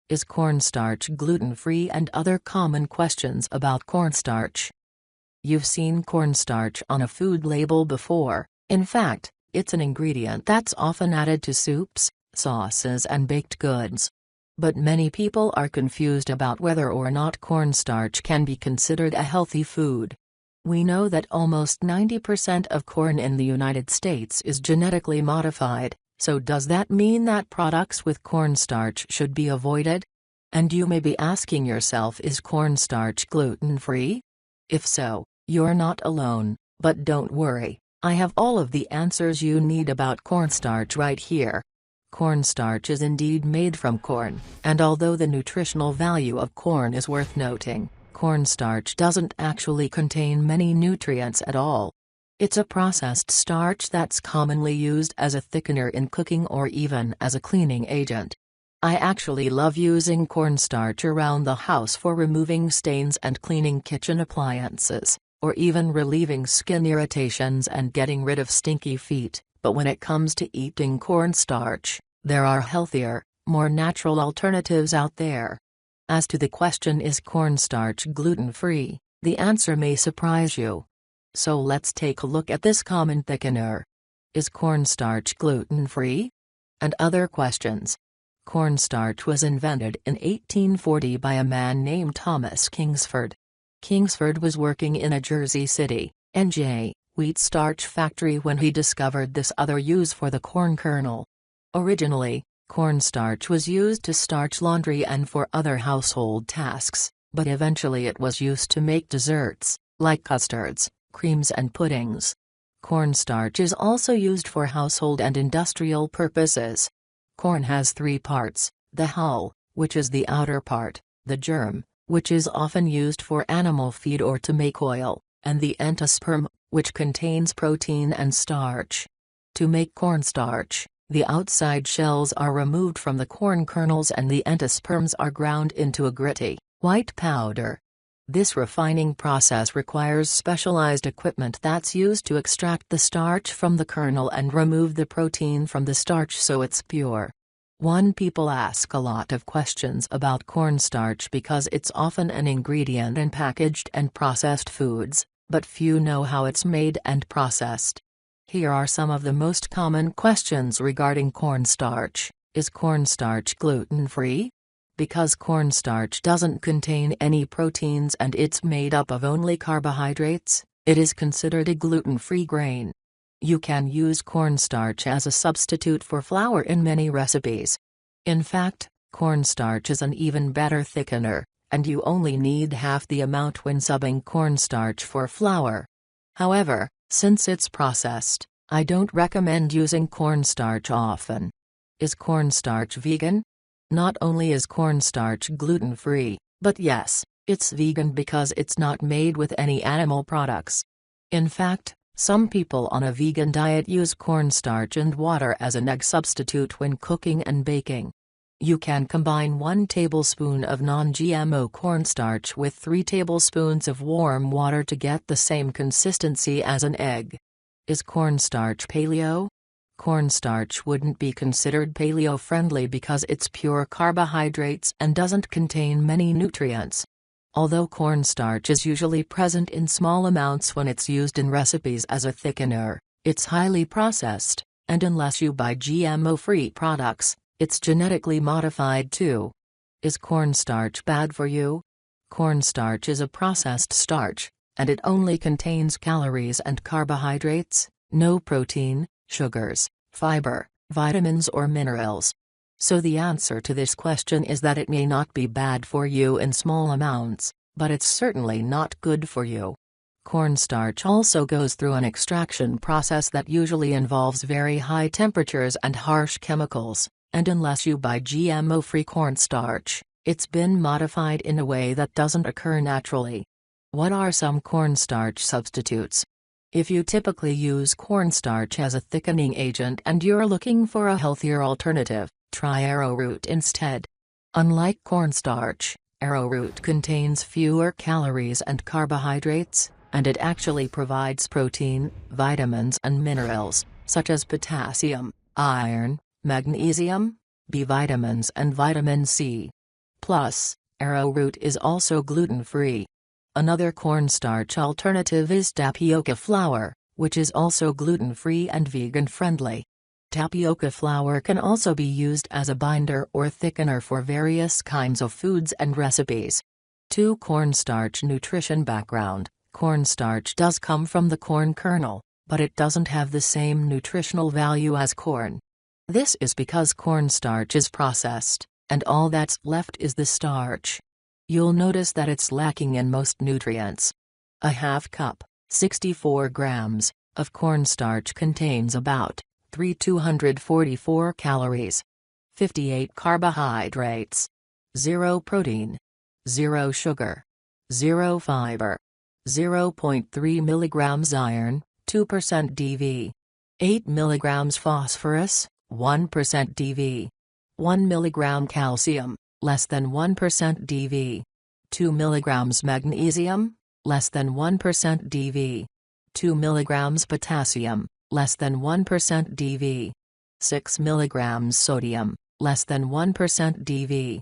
Is cornstarch gluten-free, and other common questions about cornstarch. You've seen cornstarch on a food label before. In fact, it's an ingredient that's often added to soups, sauces and baked goods. But many people are confused about whether or not cornstarch can be considered a healthy food. We know that almost 90% of corn in the United States is genetically modified, so does that mean that products with cornstarch should be avoided? And you may be asking yourself, is cornstarch gluten-free? If so, you're not alone, but don't worry, I have all of the answers you need about cornstarch right here. Cornstarch is indeed made from corn, and although the nutritional value of corn is worth noting, cornstarch doesn't actually contain many nutrients at all. It's a processed starch that's commonly used as a thickener in cooking or even as a cleaning agent. I actually love using cornstarch around the house for removing stains and cleaning kitchen appliances, or even relieving skin irritations and getting rid of stinky feet. But when it comes to eating cornstarch, there are healthier, more natural alternatives out there. As to the question, is cornstarch gluten-free, the answer may surprise you. So let's take a look at this common thickener. Is cornstarch gluten-free? And other questions. Cornstarch was invented in 1840 by a man named Thomas Kingsford. Kingsford was working in a Jersey City, NJ, wheat starch factory when he discovered this other use for the corn kernel. Originally, cornstarch was used to starch laundry and for other household tasks, but eventually it was used to make desserts, like custards, creams and puddings. Cornstarch is also used for household and industrial purposes. Corn has three parts: the hull, which is the outer part, the germ, which is often used for animal feed or to make oil, and the endosperm, which contains protein and starch. To make cornstarch, the outside shells are removed from the corn kernels and the endosperms are ground into a gritty, white powder. This refining process requires specialized equipment that's used to extract the starch from the kernel and remove the protein from the starch so it's pure. People ask a lot of questions about cornstarch because it's often an ingredient in packaged and processed foods, but few know how it's made and processed. Here are some of the most common questions regarding cornstarch. Is cornstarch gluten-free? Because cornstarch doesn't contain any proteins and it's made up of only carbohydrates, it is considered a gluten-free grain. You can use cornstarch as a substitute for flour in many recipes. In fact, cornstarch is an even better thickener, and you only need half the amount when subbing cornstarch for flour. However, since it's processed, I don't recommend using cornstarch often. Is cornstarch vegan? Not only is cornstarch gluten-free, but yes, it's vegan because it's not made with any animal products. In fact, some people on a vegan diet use cornstarch and water as an egg substitute when cooking and baking. You can combine 1 tablespoon of non-GMO cornstarch with 3 tablespoons of warm water to get the same consistency as an egg. Is cornstarch paleo? Cornstarch wouldn't be considered paleo-friendly because it's pure carbohydrates and doesn't contain many nutrients. Although cornstarch is usually present in small amounts when it's used in recipes as a thickener, it's highly processed, and unless you buy GMO-free products, it's genetically modified too. Is cornstarch bad for you? Cornstarch is a processed starch, and it only contains calories and carbohydrates, no protein, sugars, fiber, vitamins or minerals. So the answer to this question is that it may not be bad for you in small amounts, but it's certainly not good for you. Cornstarch also goes through an extraction process that usually involves very high temperatures and harsh chemicals, and unless you buy GMO-free cornstarch, it's been modified in a way that doesn't occur naturally. What are some cornstarch substitutes? If you typically use cornstarch as a thickening agent and you're looking for a healthier alternative, try arrowroot instead. Unlike cornstarch, arrowroot contains fewer calories and carbohydrates, and it actually provides protein, vitamins and minerals, such as potassium, iron, magnesium, B vitamins and vitamin C. Plus, arrowroot is also gluten-free. Another cornstarch alternative is tapioca flour, which is also gluten-free and vegan-friendly. Tapioca flour can also be used as a binder or thickener for various kinds of foods and recipes. 2. Cornstarch nutrition background. Cornstarch does come from the corn kernel, but it doesn't have the same nutritional value as corn. This is because cornstarch is processed, and all that's left is the starch. You'll notice that it's lacking in most nutrients. A half cup, 64 grams, of cornstarch contains about 3,244 calories, 58 carbohydrates, 0 protein, 0 sugar, 0 fiber, 0.3 milligrams iron, 2% DV, 8 milligrams phosphorus, 1% DV, 1 milligram calcium, less than 1% DV, 2 milligrams magnesium, less than 1% DV, 2 milligrams potassium, less than 1% DV, 6 milligrams sodium, less than 1% DV,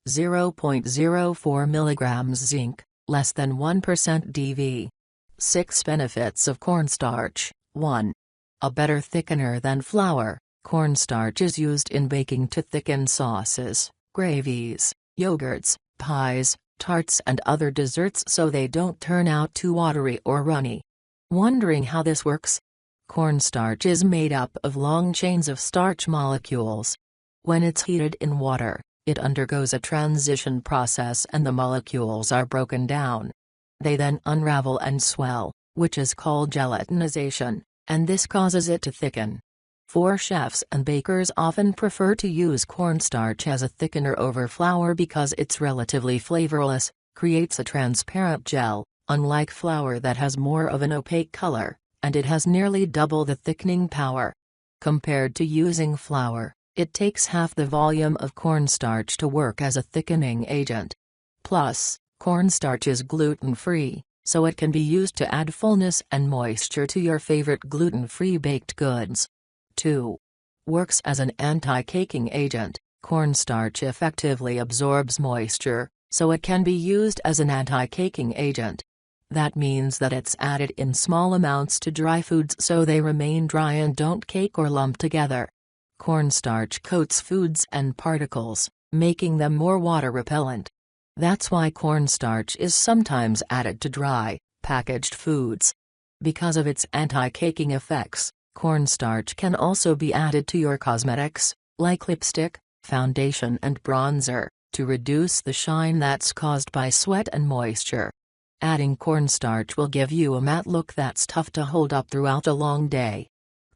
0.04 milligrams zinc, less than 1% DV. 6 benefits of cornstarch. 1. A better thickener than flour. Cornstarch is used in baking to thicken sauces, gravies, yogurts, pies, tarts and other desserts so they don't turn out too watery or runny. Wondering how this works? Cornstarch is made up of long chains of starch molecules. When it's heated in water, it undergoes a transition process and the molecules are broken down. They then unravel and swell, which is called gelatinization, and this causes it to thicken. 4. Chefs and bakers often prefer to use cornstarch as a thickener over flour because it's relatively flavorless, creates a transparent gel, unlike flour that has more of an opaque color, and it has nearly double the thickening power. Compared to using flour, it takes half the volume of cornstarch to work as a thickening agent. Plus, cornstarch is gluten-free, so it can be used to add fullness and moisture to your favorite gluten-free baked goods. 2. Works as an anti-caking agent. Cornstarch effectively absorbs moisture, so it can be used as an anti-caking agent. That means that it's added in small amounts to dry foods so they remain dry and don't cake or lump together. Cornstarch coats foods and particles, making them more water-repellent. That's why cornstarch is sometimes added to dry, packaged foods. Because of its anti-caking effects, cornstarch can also be added to your cosmetics, like lipstick, foundation and bronzer, to reduce the shine that's caused by sweat and moisture. Adding cornstarch will give you a matte look that's tough to hold up throughout a long day.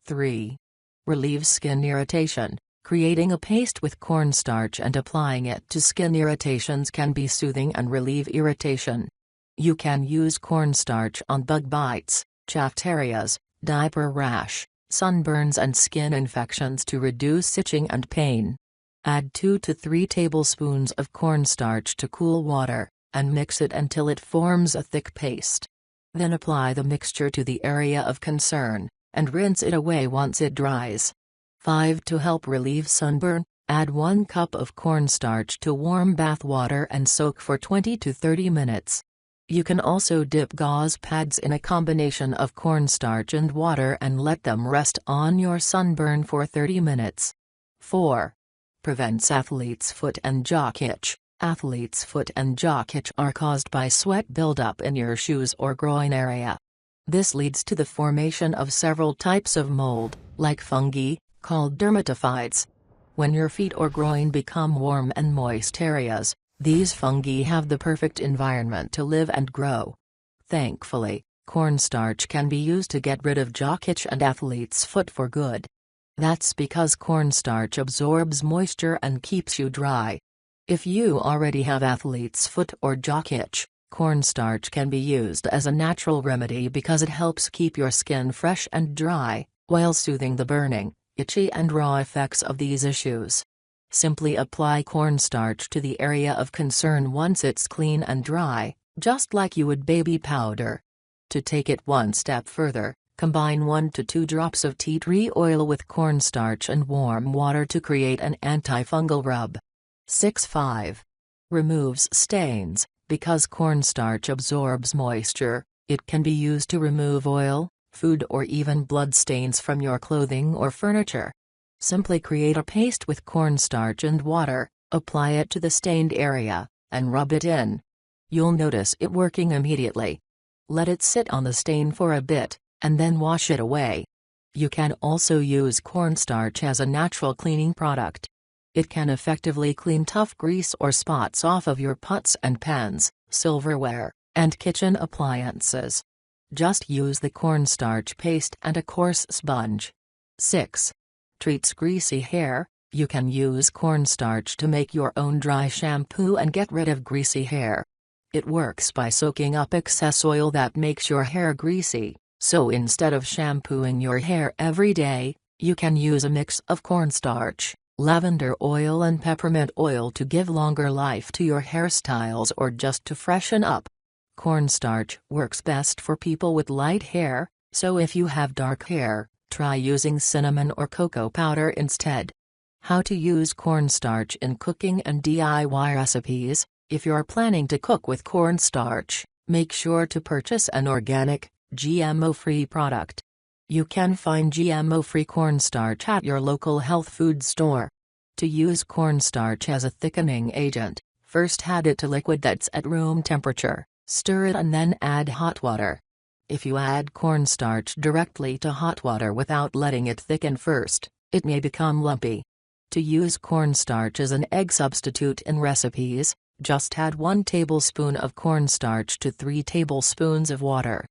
3. Relieves skin irritation. Creating a paste with cornstarch and applying it to skin irritations can be soothing and relieve irritation. You can use cornstarch on bug bites, chapped areas, diaper rash, sunburns and skin infections to reduce itching and pain. Add 2 to 3 tablespoons of cornstarch to cool water, and mix it until it forms a thick paste. Then apply the mixture to the area of concern, and rinse it away once it dries. 5. To help relieve sunburn, add 1 cup of cornstarch to warm bath water and soak for 20 to 30 minutes. You can also dip gauze pads in a combination of cornstarch and water and let them rest on your sunburn for 30 minutes. 4. Prevents athlete's foot and jock itch. Athlete's foot and jock itch are caused by sweat buildup in your shoes or groin area. This leads to the formation of several types of mold, like fungi, called dermatophytes. When your feet or groin become warm and moist areas, these fungi have the perfect environment to live and grow. Thankfully, cornstarch can be used to get rid of jock itch and athlete's foot for good. That's because cornstarch absorbs moisture and keeps you dry. If you already have athlete's foot or jock itch, cornstarch can be used as a natural remedy because it helps keep your skin fresh and dry, while soothing the burning, itchy and raw effects of these issues. Simply apply cornstarch to the area of concern once it's clean and dry, just like you would baby powder. To take it one step further, combine 1 to 2 drops of tea tree oil with cornstarch and warm water to create an antifungal rub. 6. 5. Removes stains. Because cornstarch absorbs moisture, it can be used to remove oil, food or even blood stains from your clothing or furniture. Simply create a paste with cornstarch and water, apply it to the stained area, and rub it in. You'll notice it working immediately. Let it sit on the stain for a bit, and then wash it away. You can also use cornstarch as a natural cleaning product. It can effectively clean tough grease or spots off of your pots and pans, silverware, and kitchen appliances. Just use the cornstarch paste and a coarse sponge. 6. Treats greasy hair. You can use cornstarch to make your own dry shampoo and get rid of greasy hair. It works by soaking up excess oil that makes your hair greasy, so instead of shampooing your hair every day, you can use a mix of cornstarch, lavender oil and peppermint oil to give longer life to your hairstyles or just to freshen up. Cornstarch works best for people with light hair, so if you have dark hair, try using cinnamon or cocoa powder instead. How to use cornstarch in cooking and DIY recipes. If you're planning to cook with cornstarch, make sure to purchase an organic, GMO-free product. You can find GMO-free cornstarch at your local health food store. To use cornstarch as a thickening agent, first add it to liquid that's at room temperature, stir it and then add hot water. If you add cornstarch directly to hot water without letting it thicken first, it may become lumpy. To use cornstarch as an egg substitute in recipes, just add 1 tablespoon of cornstarch to 3 tablespoons of water.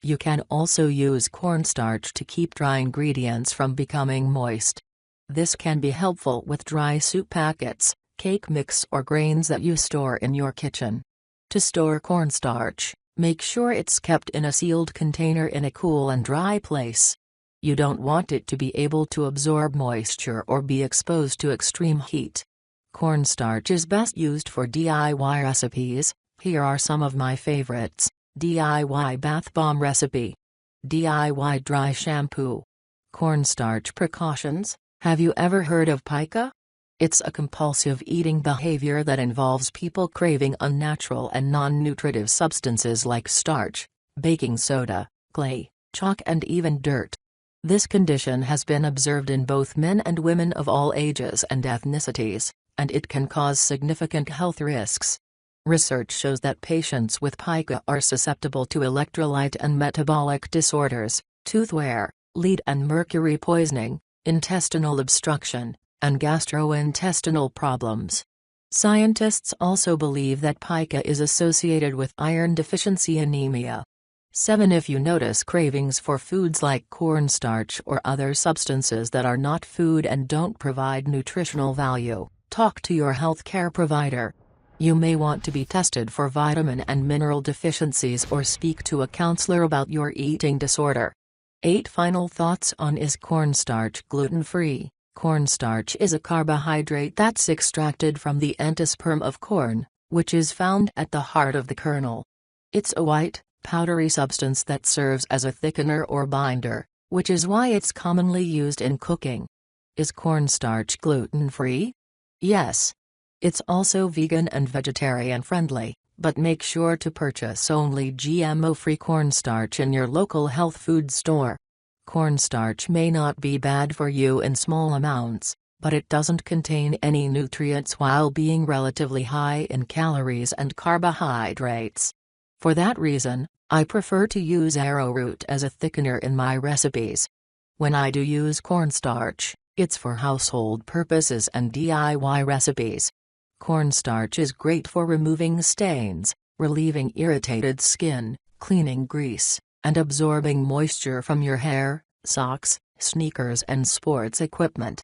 You can also use cornstarch to keep dry ingredients from becoming moist. This can be helpful with dry soup packets, cake mix or grains that you store in your kitchen. To store cornstarch, make sure it's kept in a sealed container in a cool and dry place. You don't want it to be able to absorb moisture or be exposed to extreme heat. Cornstarch is best used for DIY recipes. Here are some of my favorites. DIY bath bomb recipe. DIY dry shampoo. Cornstarch Precautions. Have you ever heard of pica? It's a compulsive eating behavior that involves people craving unnatural and non-nutritive substances like starch, baking soda, clay, chalk and even dirt. This condition has been observed in both men and women of all ages and ethnicities, and it can cause significant health risks. Research shows that patients with pica are susceptible to electrolyte and metabolic disorders, tooth wear, lead and mercury poisoning, intestinal obstruction, and gastrointestinal problems. Scientists also believe that pica is associated with iron deficiency anemia. 7. If you notice cravings for foods like cornstarch or other substances that are not food and don't provide nutritional value, talk to your healthcare provider. You may want to be tested for vitamin and mineral deficiencies or speak to a counselor about your eating disorder. 8. Final thoughts on is cornstarch gluten-free? Cornstarch is a carbohydrate that's extracted from the endosperm of corn, which is found at the heart of the kernel. It's a white, powdery substance that serves as a thickener or binder, which is why it's commonly used in cooking. Is cornstarch gluten-free? Yes. It's also vegan and vegetarian friendly, but make sure to purchase only GMO-free cornstarch in your local health food store. Cornstarch may not be bad for you in small amounts, but it doesn't contain any nutrients while being relatively high in calories and carbohydrates. For that reason, I prefer to use arrowroot as a thickener in my recipes. When I do use cornstarch, it's for household purposes and DIY recipes. Cornstarch is great for removing stains, relieving irritated skin, cleaning grease, and absorbing moisture from your hair, socks, sneakers and sports equipment.